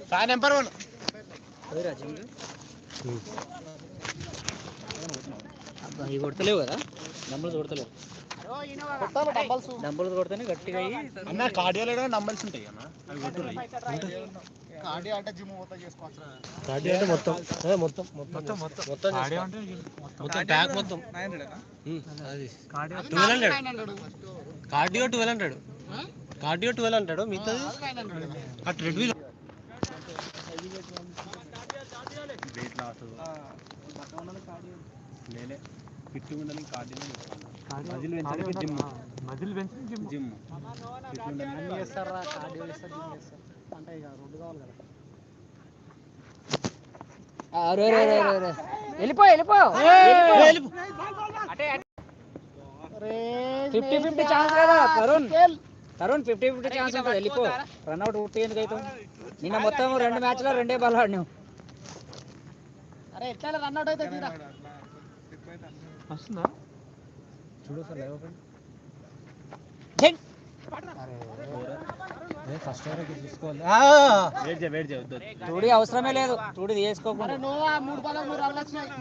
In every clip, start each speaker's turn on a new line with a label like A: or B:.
A: Sai number 1
B: అదే రాజు అవి కొడతలేవు కదా, డంబల్స్ కొడతలేవు. డంబల్స్ కొడితేనే గట్టిగా అయ్యి
A: అన్న కార్డియోలో డంబల్స్ ఉంటాయి అన్న, అవి కొట్టుర్రి. కార్డియో అంటే జిమ్ మొత్తం చేసుకోవచ్చు. కార్డియో అంటే మొత్తం కార్డియో అంటే మొత్తం ప్యాక్ మొత్తం 900 అది కార్డియో 1200. కార్డియో 1200, కార్డియో 1200 మిగతాది ఆ ట్రెడ్మిల్ వెయిట్ లాస్ లేలే ఫిట్ ఉండాలి. కార్డియో మజిల్ పెంచడానికి జిమ్ ఫిట్ ఉండాలి చేస్తారా, కార్డియో చేస్తారు, జిమ్ చేస్తారు అంటే ఇక రెండు కావాలి కదా.
B: వెళ్ళిపో 50-50 ఛాన్స్ కదా తరుణ్ 50-50 ఛాన్స్ ఉంటుంది. వెళ్ళిపో, రన్అట్ ఉట్టి ఎందుకు అవుతాం? నిన్న మొత్తం 2 మ్యాచ్లో 2 బాల్ ఆడినావు.
A: అరే ఎట్లా రన్అట్ అయితే తీరా వస్తుందా చూడు సార్ లైవ్ ఓపెన్ ఫస్ట్ తీసుకోవాలి.
B: టూడీ అవసరమే లేదు, టూడీ తీసుకోకుండా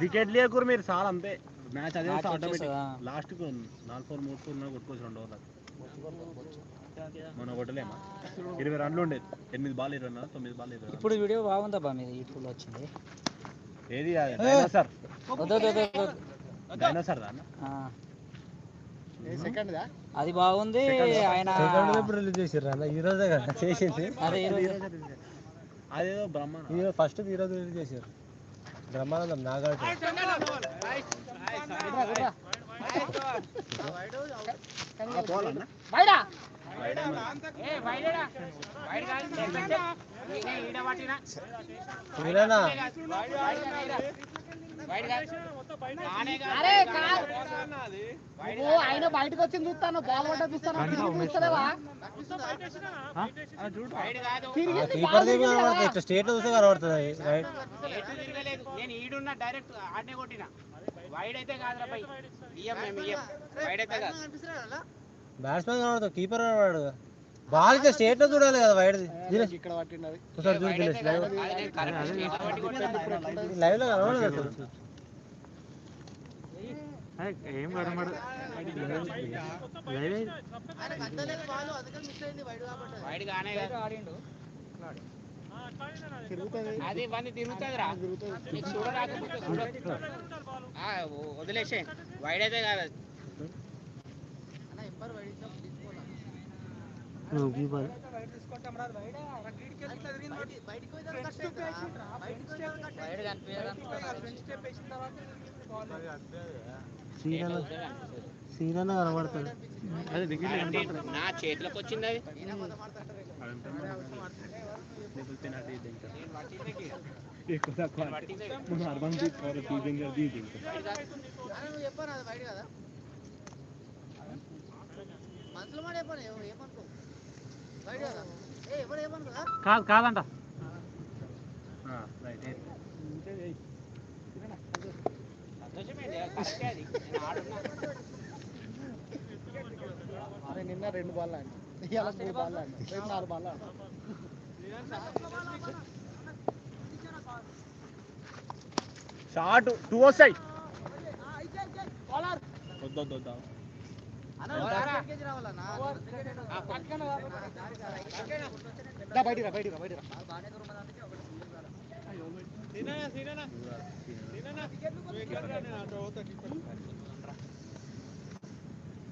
A: వికెట్ లేకూరు మీరు చాలా అంతే. మ్యాచ్ అదే లాస్ట్ కు 4-4 3-4 కొట్టుకోవచ్చు 2 ఓవర్లకు. మన కొట్టలేమా 20 రన్లు ఉండేది, 8 బాల్ 20 రన్ 9 బాల్ 20.
B: ఇప్పుడు వీడియో బాగుందబ్బా మీది, యూట్యూబ్లో వచ్చింది.
A: ఏది డైనోసార్ డైనోసార్
B: అది బాగుంది. ఆయన
A: రిలీజ్ చేసారు అన్న, ఈ రోజే కదా చేసింది. అదేదో బ్రహ్మాండం ఫస్ట్ ఈ రోజు రిలీజ్ చేశారు. బ్రహ్మానందం నాగార్జున ఆయన బయటకు వచ్చింది చూస్తాను, బాల్ పడ్డ చూస్తాను. స్టేట్ చూస్తే కనబడుతుంది.
C: నేను ఈడున్నా డైరెక్ట్ ఆడనే కొట్టినా, వైడ్ అయితే కాదురా బై, వైడ్ అయితే కాదు.
A: బ్యాట్స్మెన్ కనబడుతుంది, కీపర్ కనబడు. బాల్ అయితే స్టేట్ లో చూడాలి కదా, వైడ్ ఇక్కడ పట్టినది లైవ్ లో కనబడదు. ఏం కనబడదు,
C: అది ఇవన్నీ తిరుగుతుందిరా, వదిలేసే వైడ్ అయితే కాదు.
A: సీరన్న కనబడుతుంది,
C: నా చేతిలోకి వచ్చింది అది.
A: కాదంట అరే నిన్న 2 బాల్ ఆడి, ఇవాళ 3 బాల్ ఆడి, రేపు 4 బాల్ ఆడు. షాట్ 2 వస్తాయి.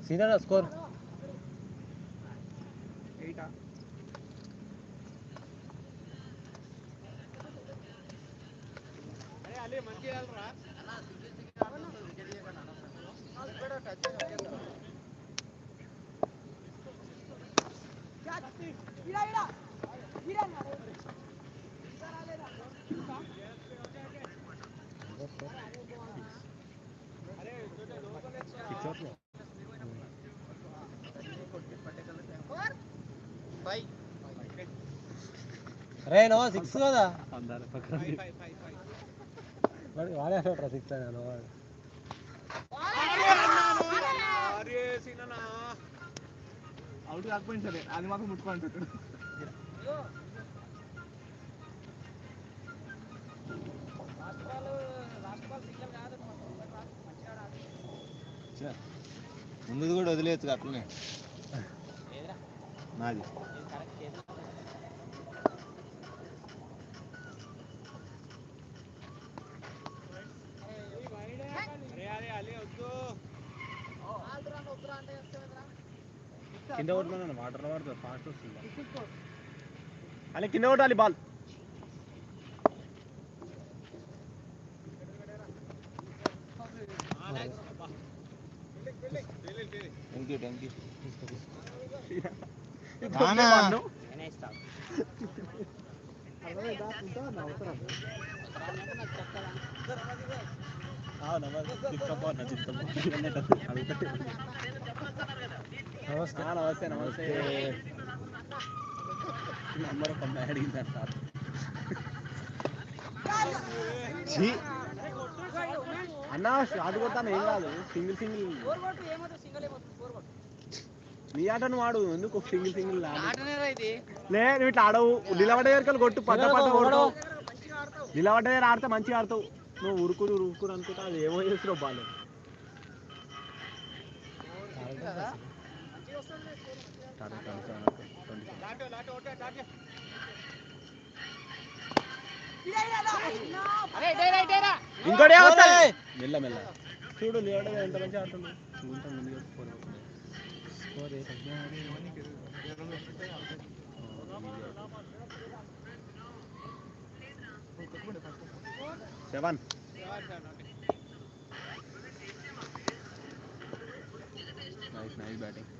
A: సీనా స్కోర్ 8. అరే నో 6 కదా వాడేసాడు 6 అని వాడు. అవుట్ కాకపోయింది సరే, అది మాత్రం ముట్టుకుంటాడు.
D: ముందు కూడా వదిలేయచ్చు అట్లనే నాది
A: కింద కొట్టుకున్నాను వాటర్లో పడుతుంది ఫాస్ట్ వస్తుంది అలా కింద కొట్టాలి బాల్
D: థ్యాంక్ యూ
C: నేనే ఇస్తా
A: నమస్తే నమస్తే నంబర్ ఒక అమ్మాయి అడిగింది సార్ అన్న షాట్ కొట్టాను ఏం కాదు సింగిల్ నీ ఆట నువ్వు ఆడు ఎందుకు సింగిల్ లే నువ్వు ఇట్లా ఆడవు నిలబడ్డ దగ్గర కొట్టు పట్ట కొడతావు నిలబడ్డ దగ్గర ఆడితే మంచిగా ఆడతావు నువ్వు ఉరుకురు అనుకుంటా అది ఏమో చేస్తున్నావు బాగాలేదు ఇంకోటి మెల్ల మెల్ల చూడు లేవడ ఎంత మంచి ఆడుతున్నావు సెవెన్ నైస్ బ్యాటింగ్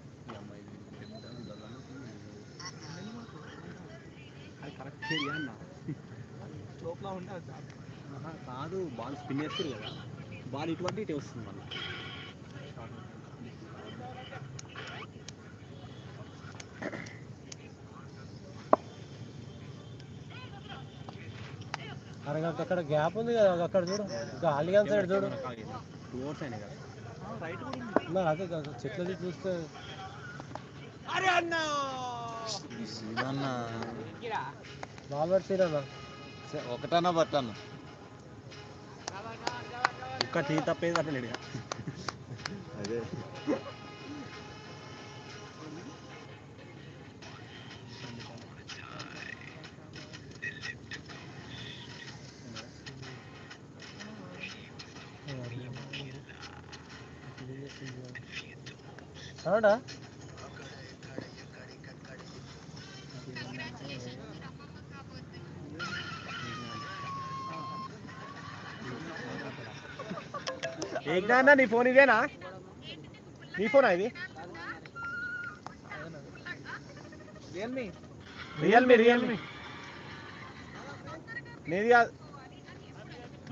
A: అది కరెక్ట్ ఏరియా అన్న కాదు బాల్ స్పిన్ వేస్తారు కదా బాల్ ఇటువంటి ఇటే వస్తుంది మళ్ళీ అరగంట అక్కడ గ్యాప్ ఉంది కదా అక్కడ చూడు గాలి సైడ్ చూడు 2 ఓవర్స్ అయినాయి కదా అదే కదా చెట్లది చూస్తే బాల్ పడితేనా
D: ఒకటన్నా పట్టాను
A: ఒక్క టీ తప్పేది అట్లా లేడుగా
D: అదే
A: అవునా ఏనా నీ ఫోన్ ఇదేనా నీ ఫోనా ఇది రియల్మీ నీది కాదు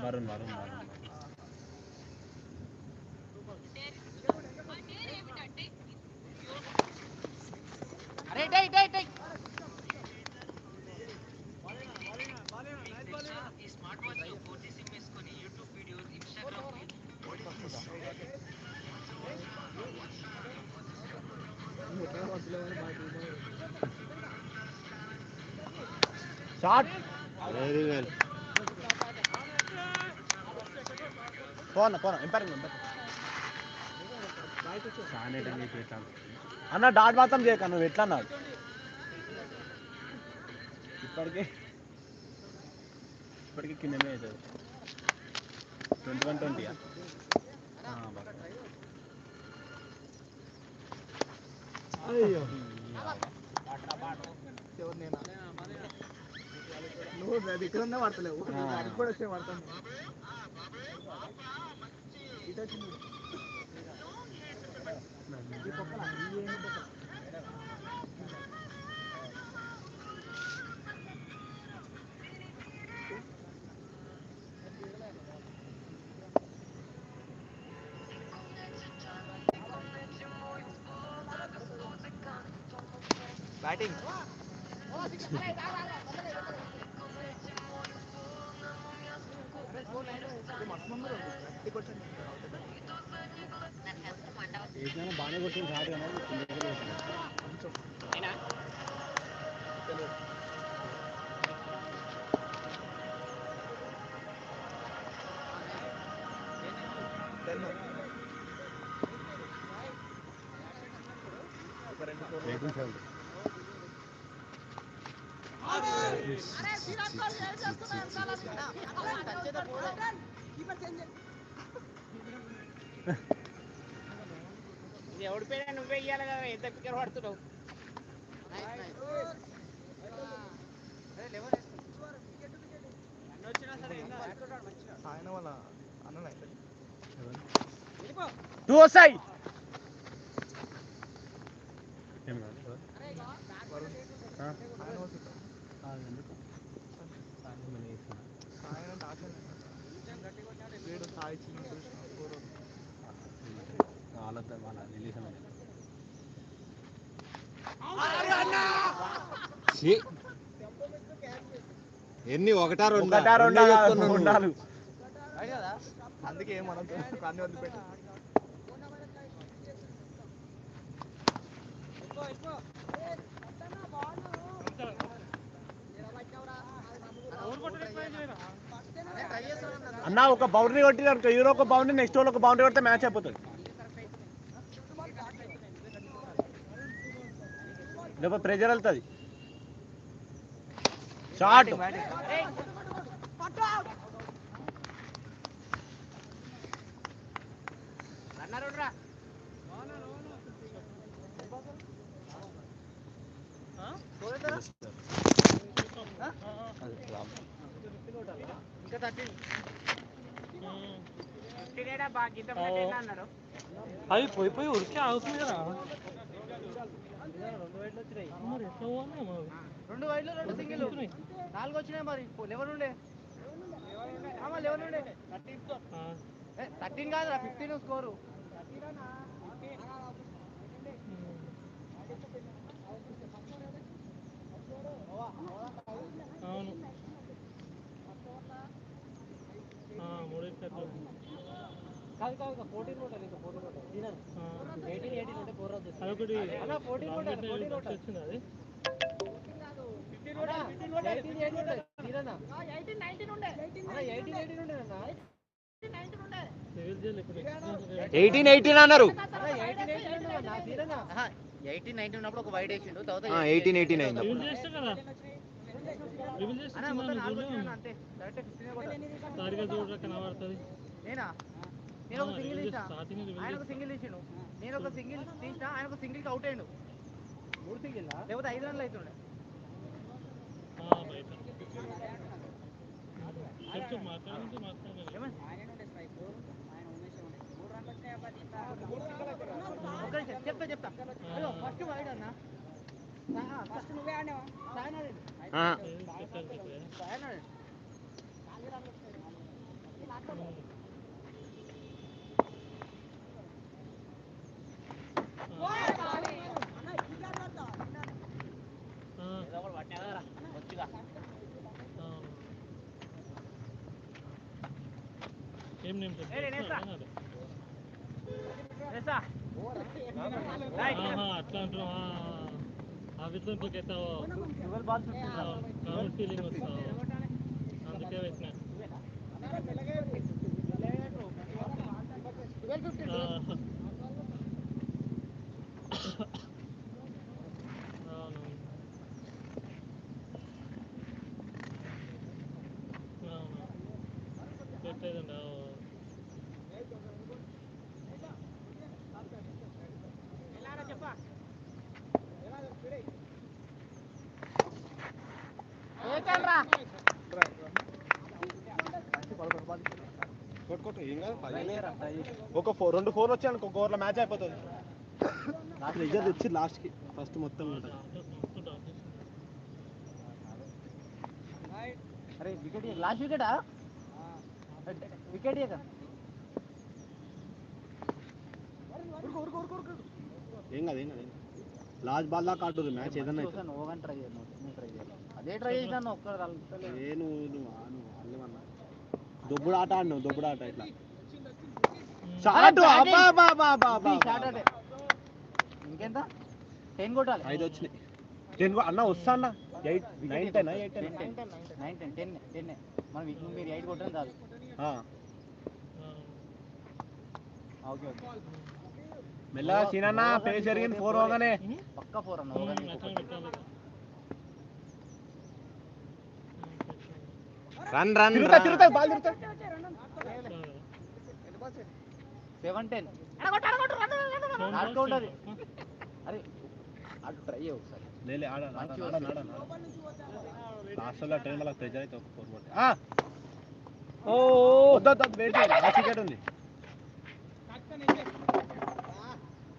A: వరుణ్ షాట్
D: వెరీ వెల్
A: పోనా అన్న డాట్ మాత్రం చేయక నువ్వు ఎట్లా అన్నాడు ఇప్పటికీ కిందనే అవుతుంది 21-20 అయ్యో నువ్వు ఇక్కడ పడతలేవు కూడా వచ్చే పడతాను బ్యాటింగ్ ఏదైనా బాగానే కొట్టింది షాట్ కానీ
C: ఇది ఎవడి పేరు నువ్వే ఇయ్యాలి కదా, ఎంత పిక్కర్ పడుతున్నావు.
A: టూ వస్తాయి.
D: ఎన్ని ఒకటా
A: రెండా నాలుగు
E: అందుకే మనం అన్ని వదిలిపెట్టి
A: అన్న ఒక బౌండరీ కొట్టి హీరో ఒక బౌండరీ, నెక్స్ట్ వాళ్ళు ఒక బౌండరీ కొడితే మ్యాచ్ అయిపోతుంది. లేకపోతే ప్రెజర్ వెళ్తుంది. షాట్
B: అది పోయి ఉరికి ఆగుతుంది కదా.
E: 2 వైడ్లు 2 సింగిల్ 4 వచ్చినాయి. మరి 11 ఉండే 11 ఉండే 13 కాదురా 15 స్కోరు.
B: అవును కాదు 14 కొట్టాలి. ఇంకా 14 కొట్టాలి. 18 ఉంటే 4 అవుతుంది. అదొకటి 14 కొట్టాలి. 14 కొట్టాలి వచ్చింది. అది 15 కొట్టాలి. 18 కొట్టాలి. 18 ఉండే 18 ఉండే అన్న.
A: 18 అన్నారు.
E: 18-19 ఉన్నప్పుడు ఒక వైడ్ వేసిండు. తర్వాత
A: 18 అయింది.
E: నేనా నేను ఒక సింగిల్ తీసిన, ఆయన ఒక సింగిల్ తీసిండు. నేను ఒక సింగిల్ తీసిన, ఆయన ఒక సింగిల్ అవుట్ అయ్యిండు. 3 సింగిల్ లేకపోతే 5 రన్లు అవుతుండే. చెప్తా ఫస్ట్ వైడ్ అన్న. ఫస్ట్ నువ్వే ఆడినావా?
B: అట్లా అంటారు. ఆ విధంగా ఫీలింగ్ వస్తావు, అందుకే పెట్టినా. పెట్టలేదండి.
A: ఒక 2 4 వచ్చాను. ఒక ఓవర్లో మ్యాచ్ అయిపోతుంది. ప్రెజర్ తెచ్చి లాస్ట్కి ఫస్ట్ మొత్తం ఉంటుంది.
E: అరే వికెట్ లాస్ట్ వికెటా? వికెట్
A: ఏం కాదు లాస్ట్ బాల్ దాకా ఆడుతుంది మ్యాచ్. ఏదన్నా
E: ట్రై అదే ట్రై చేసాను. ఒక్క
A: నువ్వు దొబ్బుడు ఆట ఆడినావు. దొబ్బుడు ఆట ఇట్లా షాట్.
E: ఇంకెంత 10 కొట్టాలి.
A: 5 వచ్చినాయి. 10 అన్న వస్తా అన్న. 8 9 10
E: మనం మీరు 8 కొట్టడం కాదు.
A: ఓకే ఓకే మెల్లగా సీనన్న పేస్ జరిగింది 4 పోగానే
E: పక్కా 4 అన్న
D: రన్ రన్
A: తిరుగుతా బాల్ తిరుగుతా
E: 7-10 నాకౌట్ అది అరే అటు ట్రై చేయ ఒకసారి
A: లేలే ఆడ లాస్ట్లో ట్రైన్ వాళ్ళకి ప్రెజర్ అయితే ఒక 4 కొట్టి ఓ వద్దు వెయిట్ చేయండి ఆ టికెట్ ఉంది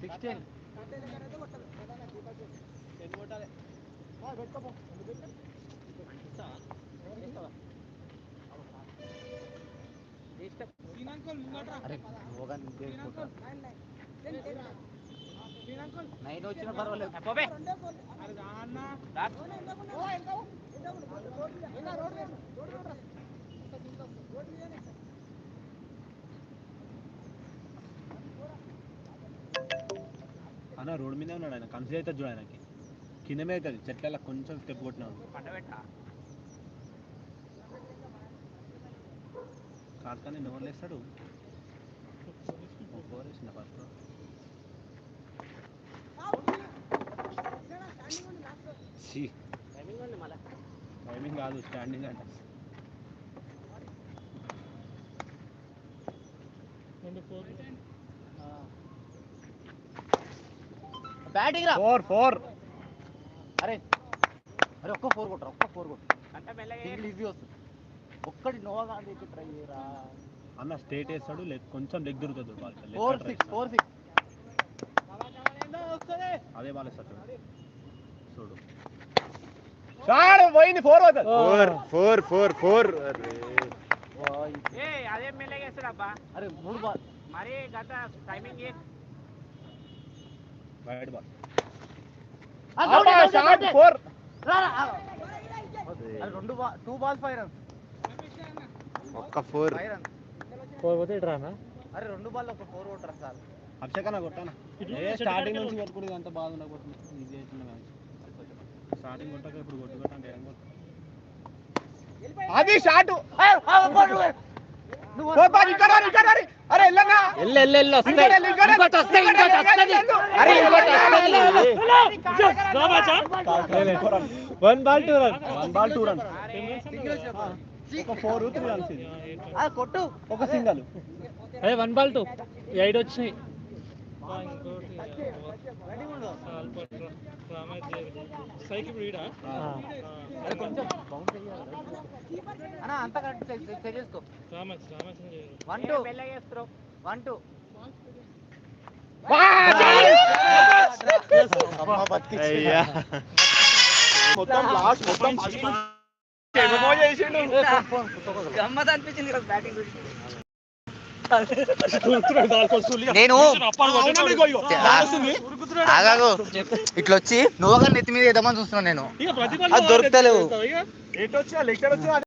E: 16 అరే మోగన్ 9 వచ్చినా పర్వాలేదు
A: అన్న రోడ్ మీదే ఉన్నాడు ఆయన కన్సిడర్ అవుతుంది చూడ ఆయనకి కింద మీద అవుతుంది చెట్ల కొంచెం స్టెప్ కొట్టినాడు కాదు ఎవరు లేస్తాడు 4 వేసిన ఫస్ట్ టైమింగ్ కాదు స్టాండింగ్ అంట
E: బ్యాటింగ్ రా
A: 4
E: అరే ఒక్క 4 కొట్టు సింగిల్ ఈజీ వస్తుంది ఒక్కటి నోవా గాంధీ ట్రై చేయరా
A: అన్న స్ట్రేట్ వేస్తాడు కొంచెం లెగ్ దొరుకుతుంది బాల్
E: 4-6
A: అదే బాల్ వేస్తాడు చూడు షాట్ పోయింది 4 అవుతుంది
D: 4
C: అదే మెల్లగా వేస్తాడబ్బా
E: అరే 3 బాల్
C: మరి గత టైమింగ్
A: వైడ్ బాల్
E: షాట్
A: 4
E: అరే 2 balls 5 runs
D: ఒక్క 4
E: 5 runs
B: పోతే ఇటు రానా
E: అరే 2 బాల్ ఒక 4 కొట్టరా సార్
A: అభిషేకన్న కొట్టానా స్టార్టింగ్ నుంచి కొట్టుకునేది అంత బాగా ఉండకపోతుంది ఈజీ అవుతుంది మ్యాచ్ స్టార్టింగ్ కొట్టాక ఇప్పుడు కొట్టుకుంటాను ఏం కొట్టు అది షాట్ అరే
B: ఎల్లు వస్తాయి ఇంకోటి వస్తాయి అరే ఇంకోటి 1 ball 2 run
A: ఒక 4 3 runs
E: కొట్టు
A: ఒక సింగల్
B: అదే 1 ball 2 8 వచ్చినాయి
E: అరే కొంచెం బౌన్స్ అయ్యారు అన్న అంత కరెక్ట్ సెట్ చేసుకో 1-2
C: మెల్లగా వేస్తున్నావు
E: 1-2
A: మొత్తం లాస్ట్ మొత్తం
E: గమ్మత్ అనిపించింది బ్యాటింగ్ నేను ఆగాగు ఇట్లా వచ్చి నువ్వుగా నెత్తి మీద వేద్దామని చూస్తున్నాను నేను అది దొరుకుతలేవు